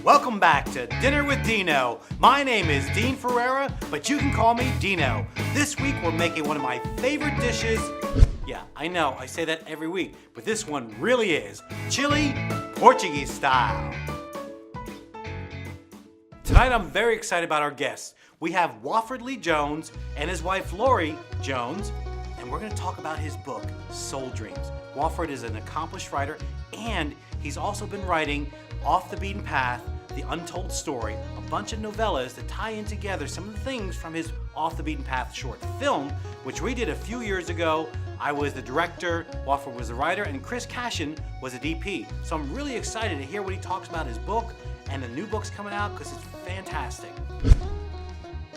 Welcome back to Dinner with Dino. My name is Dean Ferreira, but you can call me Dino. This week we're making one of my favorite dishes. Yeah, I know, I say that every week, but this one really is chili Portuguese style. Tonight I'm very excited about our guests. We have Wofford Lee Jones and his wife Lori Jones, and we're going to talk about his book, Soul Dreams. Wofford is an accomplished writer, and he's also been writing Off the Beaten Path, The Untold Story, a bunch of novellas that tie in together some of the things from his Off the Beaten Path short film, which we did a few years ago. I was the director, Wofford was the writer, and Chris Cashin was a DP. So I'm really excited to hear what he talks about his book and the new book's coming out because it's fantastic.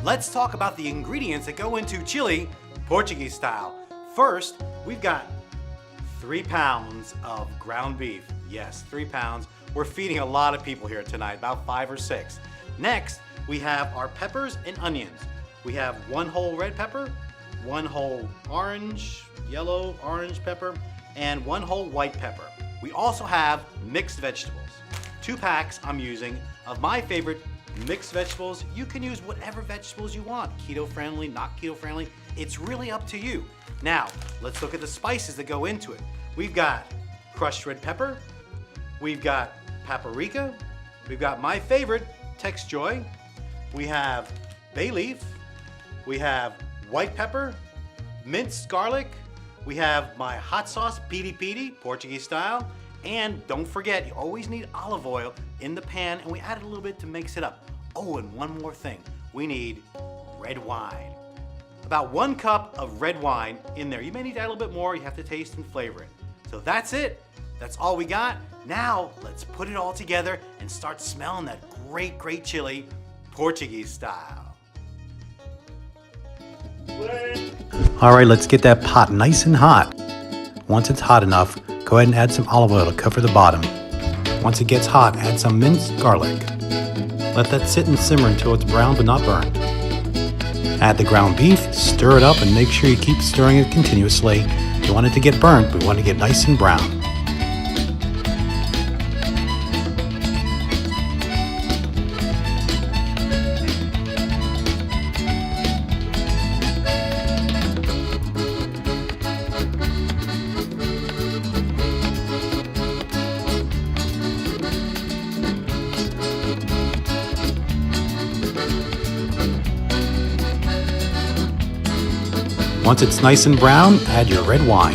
Let's talk about the ingredients that go into chili Portuguese style. First, we've got 3 pounds of ground beef. Yes, 3 pounds. We're feeding a lot of people here tonight, about 5 or 6. Next, we have our peppers and onions. We have 1 whole red pepper, 1 whole yellow orange pepper, and 1 whole white pepper. We also have mixed vegetables. 2 packs I'm using of my favorite mixed vegetables. You can use whatever vegetables you want, keto friendly, not keto friendly. It's really up to you. Now, let's look at the spices that go into it. We've got crushed red pepper, we've got paprika, we've got my favorite, Tex Joy, we have bay leaf, we have white pepper, minced garlic, we have my hot sauce, piri piri, Portuguese style, and don't forget, you always need olive oil in the pan, and we added a little bit to mix it up. Oh, and one more thing, we need red wine. About 1 cup of red wine in there. You may need to add a little bit more, you have to taste and flavor it. So that's it, that's all we got. Now, let's put it all together and start smelling that great, great chili, Portuguese style. All right, let's get that pot nice and hot. Once it's hot enough, go ahead and add some olive oil to cover the bottom. Once it gets hot, add some minced garlic. Let that sit and simmer until it's brown but not burned. Add the ground beef, stir it up, and make sure you keep stirring it continuously. You don't want it to get burnt, we want to get nice and brown. Once it's nice and brown, add your red wine.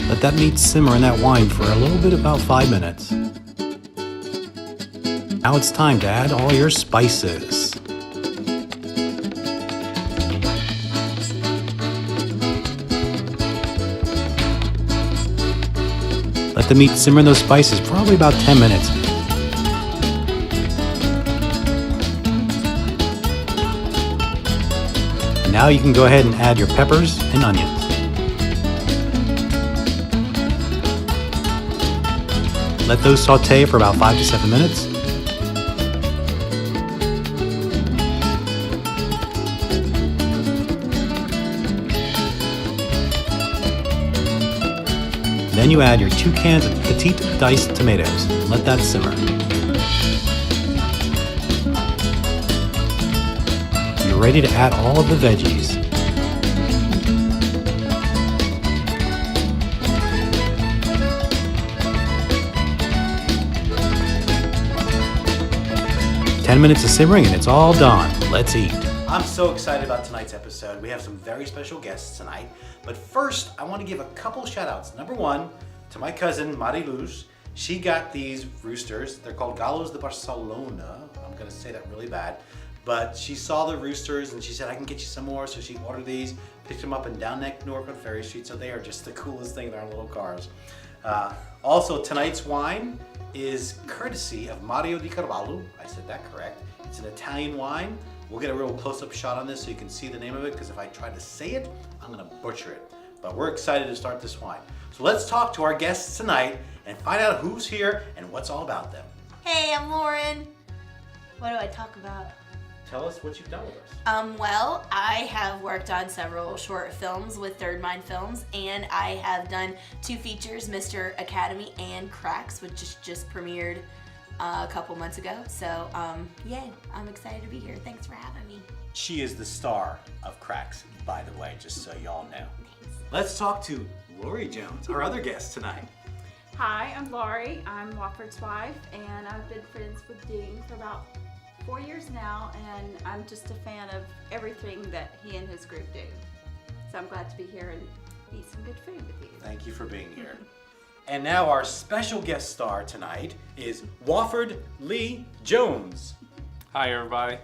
Let that meat simmer in that wine for a little bit, about 5 minutes. Now it's time to add all your spices. Let the meat simmer in those spices for probably about 10 minutes. Now you can go ahead and add your peppers and onions. Let those saute for about 5 to 7 minutes. Then you add your 2 cans of petite diced tomatoes. Let that simmer. Ready to add all of the veggies. Ten minutes of simmering and it's all done. Let's eat. I'm so excited about tonight's episode. We have some very special guests tonight. But first, I want to give a couple shout outs. Number 1, to my cousin, Mariluz. She got these roosters. They're called Galos de Barcelona. I'm going to say that really bad. But she saw the roosters and she said, I can get you some more. So she ordered these, picked them up in Down Neck, Newark on Ferry Street. So they are just the coolest thing. They're on little cars. Also, tonight's wine is courtesy of Mario di Carvalho. I said that correct. It's an Italian wine. We'll get a real close-up shot on this so you can see the name of it, because if I try to say it, I'm gonna butcher it. But we're excited to start this wine. So let's talk to our guests tonight and find out who's here and what's all about them. Hey, I'm Lauren. What do I talk about? tell us what you've done with us. Well, I have worked on several short films with Third Mind Films, and I have done 2 features, Mr. Academy and Cracks, which just premiered a couple months ago. So, yay, I'm excited to be here. Thanks for having me. She is the star of Cracks, by the way, just so y'all know. Let's talk to Lori Jones, our other guest tonight. Hi, I'm Laurie. I'm Wofford's wife, and I've been friends with Dean for about 4 years now, and I'm just a fan of everything that he and his group do. So I'm glad to be here and eat some good food with you. Thank you for being here. And now our special guest star tonight is Wofford Lee Jones. Hi, everybody.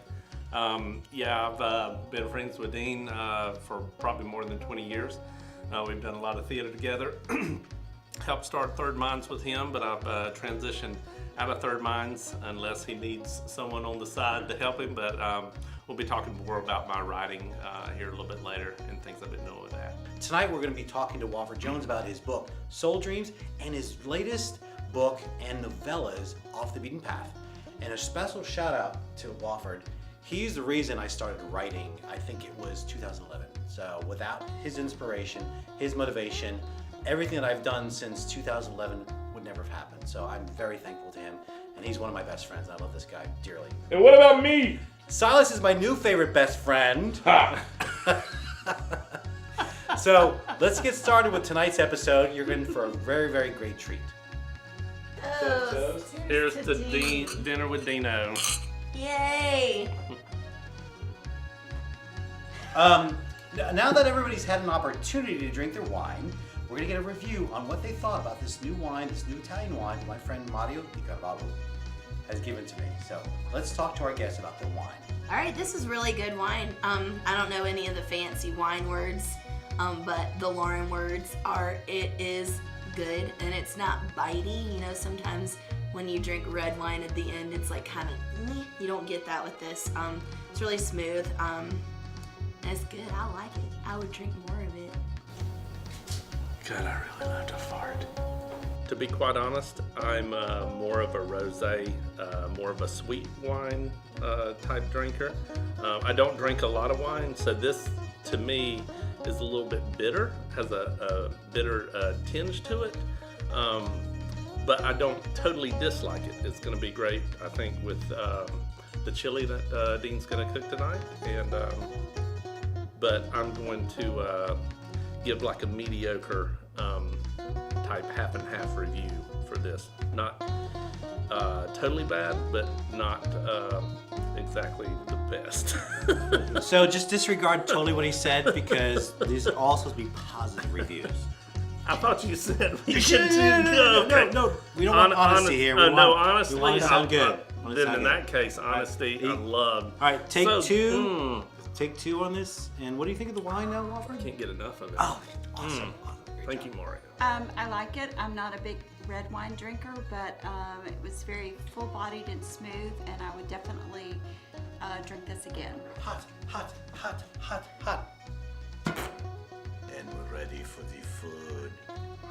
I've been friends with Dean for probably more than 20 years. We've done a lot of theater together. Helped start Third Minds with him, but I've transitioned out of Third Minds unless he needs someone on the side to help him. But we'll be talking more about my writing here a little bit later and things I've been doing with that. Tonight we're going to be talking to Wofford Jones about his book, Soul Dreams, and his latest book and novellas, Off the Beaten Path. And a special shout out to Wofford. He's the reason I started writing, I think it was 2011. So without his inspiration, his motivation, everything that I've done since 2011 would never have happened. So I'm very thankful to him, and he's one of my best friends. I love this guy dearly. And what about me? Silas is my new favorite best friend. Ha! So let's get started with tonight's episode. You're in for a very, very great treat. Oh, Here's to dinner with Dino. Yay! Now that everybody's had an opportunity to drink their wine, we're going to get a review on what they thought about this new wine, this new Italian wine that my friend Mario Di Carvalho has given to me. So let's talk to our guests about their wine. All right, this is really good wine. I don't know any of the fancy wine words, but the Lauren words are, it is good, and it's not bitey. You know, sometimes when you drink red wine at the end, it's like kind of, you don't get that with this. It's really smooth. It's good, I like it. I would drink more of it. God, I really love to fart. To be quite honest, I'm more of a rosé, more of a sweet wine type drinker. I don't drink a lot of wine, so this to me is a little bit bitter, has a bitter tinge to it. But I don't totally dislike it. It's going to be great, I think, with the chili that Dean's going to cook tonight. And but I'm going to give like a mediocre type half and half review for this. Not totally bad, but not exactly the best. So just disregard totally what he said, because these are all supposed to be positive reviews. I thought you said we should do No, we don't want honesty here. Honestly, we want to sound good. Then in that case, honesty, I love. All right, take two. Take 2 on this. And what do you think of the wine now, Wofford? Can't get enough of it. Oh, awesome. Thank you, Mario. I like it. I'm not a big red wine drinker, but it was very full-bodied and smooth, and I would definitely drink this again. Hot, hot, hot, hot, hot. And we're ready for the food.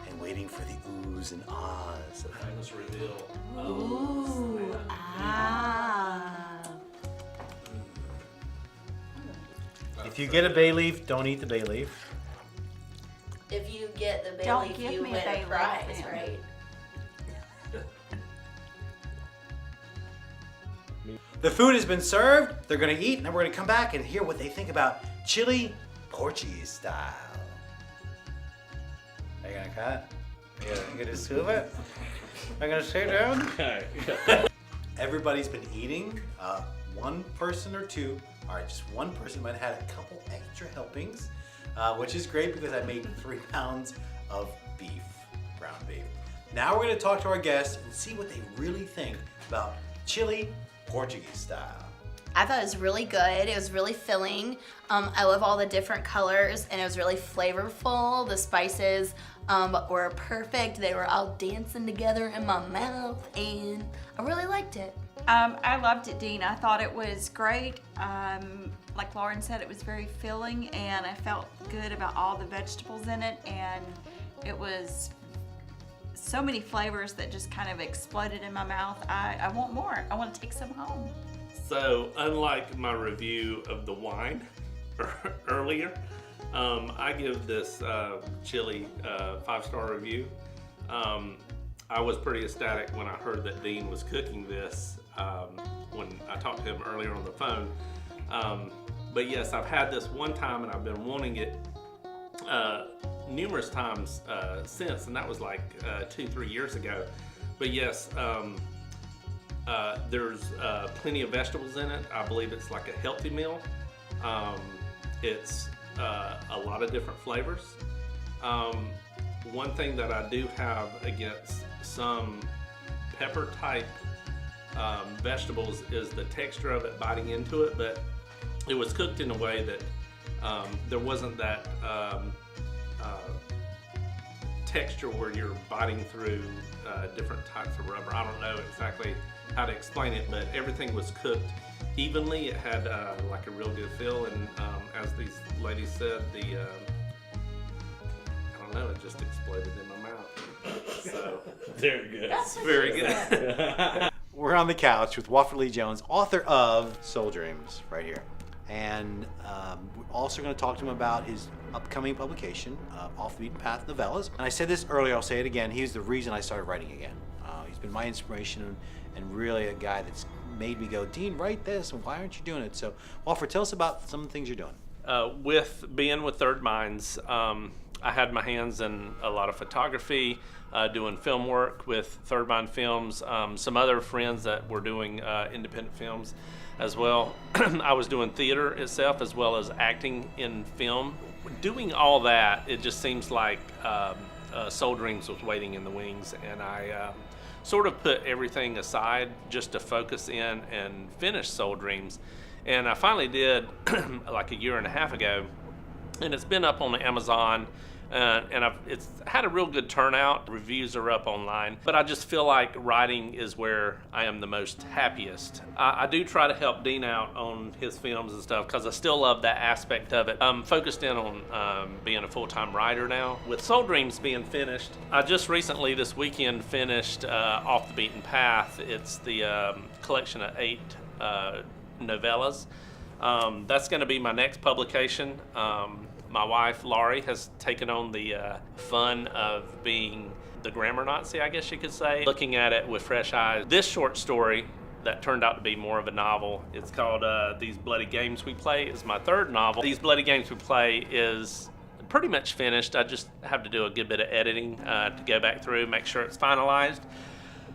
And waiting for the oohs and ahs. Famous reveal. Ooh, ah. If you get a bay leaf, don't eat the bay leaf. If you get the bay Don't leaf, give you me a win bay a leaf, prize, then. right? The food has been served. They're going to eat, and then we're going to come back and hear what they think about chili Portuguese style. Are you going to cut? Are you going to scoop it? Are you going to sit down? Okay. Everybody's been eating. One person or two, all right, just one person might have had a couple extra helpings, which is great because I made 3 pounds of beef, ground beef. Now we're going to talk to our guests and see what they really think about chili Portuguese style. I thought it was really good. It was really filling. I love all the different colors, and it was really flavorful. The spices were perfect. They were all dancing together in my mouth, and I really liked it. I loved it, Dean. I thought it was great. Like Lauren said, it was very filling, and I felt good about all the vegetables in it, and it was so many flavors that just kind of exploded in my mouth. I want more. I want to take some home. So, unlike my review of the wine earlier, I give this chili 5-star review. I was pretty ecstatic when I heard that Dean was cooking this when I talked to him earlier on the phone. But yes, I've had this one time and I've been wanting it numerous times since, and that was like 2-3 years ago. But yes, there's plenty of vegetables in it. I believe it's like a healthy meal. It's a lot of different flavors. One thing that I do have against some pepper type vegetables is the texture of it biting into it, but it was cooked in a way that there wasn't that texture where you're biting through different types of rubber. I don't know exactly how to explain it, but everything was cooked evenly. It had like a real good feel, and as these ladies said, I don't know, it just exploded in my mouth. So very good. That's Very good. We're on the couch with Wofford Lee Jones, author of Soul Dreams, right here. And we're also going to talk to him about his upcoming publication, Off the Beaten Path novellas. And I said this earlier, I'll say it again, he's the reason I started writing again. He's been my inspiration and really a guy that's made me go, Dean, write this, and why aren't you doing it? So, Wofford, tell us about some of the things you're doing. With being with Third Minds, I had my hands in a lot of photography, doing film work with Third Mind Films, some other friends that were doing independent films as well. I was doing theater itself as well as acting in film. Doing all that, it just seems like Soul Dreams was waiting in the wings, and I sort of put everything aside just to focus in and finish Soul Dreams. And I finally did like a year and a half ago, and it's been up on Amazon, and it's had a real good turnout. Reviews are up online, but I just feel like writing is where I am the most happiest. I do try to help Dean out on his films and stuff because I still love that aspect of it. I'm focused in on being a full-time writer now. With Soul Dreams being finished, I just recently this weekend finished Off the Beaten Path. It's the collection of 8 novellas. That's going to be my next publication. My wife, Laurie, has taken on the fun of being the grammar Nazi, I guess you could say, looking at it with fresh eyes. This short story that turned out to be more of a novel, it's called These Bloody Games We Play. It's my 3rd novel. These Bloody Games We Play is pretty much finished. I just have to do a good bit of editing to go back through, make sure it's finalized.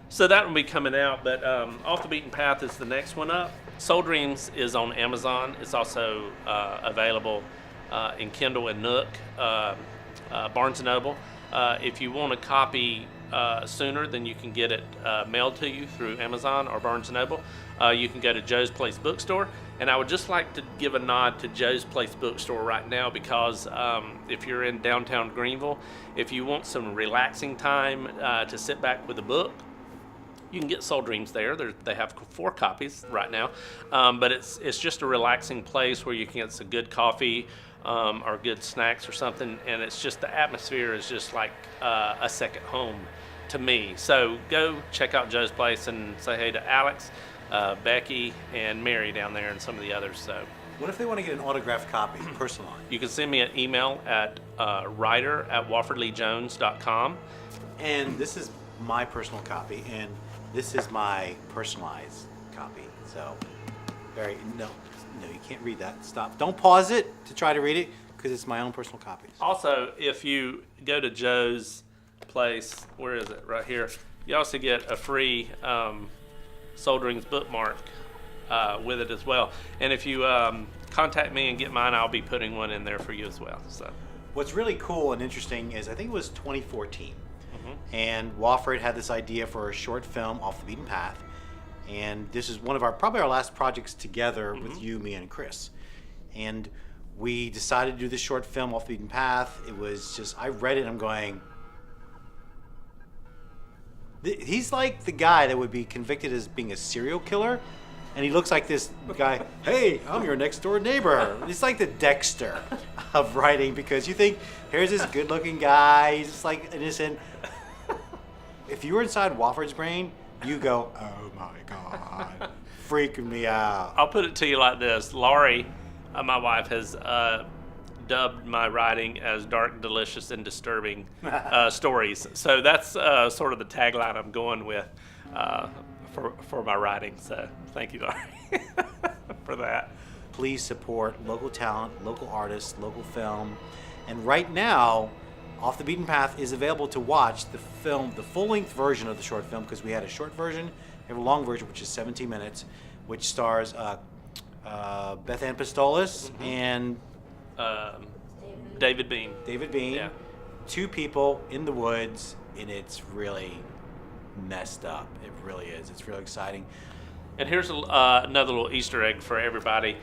So that will be coming out, but Off the Beaten Path is the next one up. Soul Dreams is on Amazon. It's also available in Kindle and Nook, Barnes & Noble. If you want a copy sooner, then you can get it mailed to you through Amazon or Barnes & Noble. You can go to Joe's Place Bookstore. And I would just like to give a nod to Joe's Place Bookstore right now because if you're in downtown Greenville, if you want some relaxing time to sit back with a book, you can get Soul Dreams there. They have 4 copies right now, but it's just a relaxing place where you can get some good coffee or good snacks or something, and it's just the atmosphere is just like a second home to me. So go check out Joe's Place and say hey to Alex, Becky, and Mary down there, and some of the others. So What if they want to get an autographed copy, personalized? you can send me an email at writer@woffordleejones.com. And this is my personal copy, and this is my personalized copy. So, no, you can't read that. Stop. Don't pause it to try to read it, because it's my own personal copy. Also, if you go to Joe's Place, where is it? Right here. You also get a free Soul Dreams bookmark with it as well. And if you contact me and get mine, I'll be putting one in there for you as well. So, What's really cool and interesting is I think it was 2014, and Wofford had this idea for a short film, Off the Beaten Path, and this is one of probably our last projects together with you, me, and Chris. And we decided to do this short film, Off the Beaten Path. It was just, I read it and I'm going, he's like the guy that would be convicted as being a serial killer, and he looks like this guy, hey, I'm your next door neighbor. It's like the Dexter of writing, because you think, here's this good looking guy, he's just like innocent. If you were inside Wofford's brain, you go, oh my God, freaking me out. I'll put it to you like this. Laurie, my wife, has dubbed my writing as dark, delicious, and disturbing stories. So that's sort of the tagline I'm going with for my writing. So thank you, Laurie, for that. Please support local talent, local artists, local film. And right now, Off the Beaten Path is available to watch the film, the full-length version of the short film, because we had a short version, we have a long version, which is 17 minutes, which stars Beth Ann Pistolis and David Bean. David Bean. Yeah. Two people in the woods, and it's really messed up. It really is. It's really exciting. And here's another little Easter egg for everybody.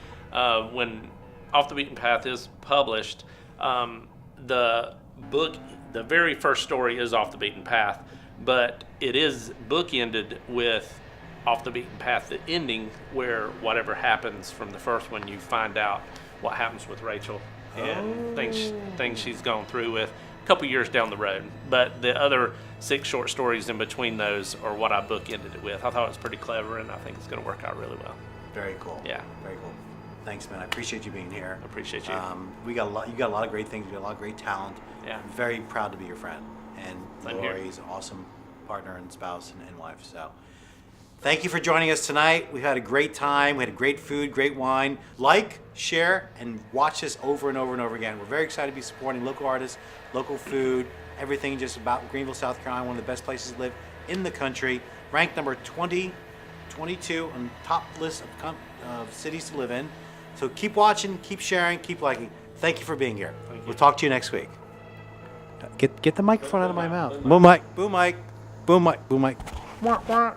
When Off the Beaten Path is published, the book, the very first story is Off the Beaten Path, but it is bookended with Off the Beaten Path, the ending where whatever happens from the first one, you find out what happens with Rachel and things she's gone through with a couple years down the road. But the other 6 short stories in between those are what I bookended it with. I thought it was pretty clever, and I think it's going to work out really well. Very cool. Yeah. Very cool. Thanks, man. I appreciate you being here. I appreciate you. We got a lot. You got a lot of great things. You got a lot of great talent. Yeah. I'm very proud to be your friend. And Same here. Lori's an awesome partner and spouse and wife. So, thank you for joining us tonight. We've had a great time. We had great food, great wine. Like, share, and watch this over and over and over again. We're very excited to be supporting local artists, local food, everything just about Greenville, South Carolina, one of the best places to live in the country. Ranked number 22 on the top list of cities to live in. So keep watching, keep sharing, keep liking. Thank you for being here. We'll talk to you next week. Get the microphone out of my mouth. Boom mic, boom mic, boom mic, boom mic. Wah, wah.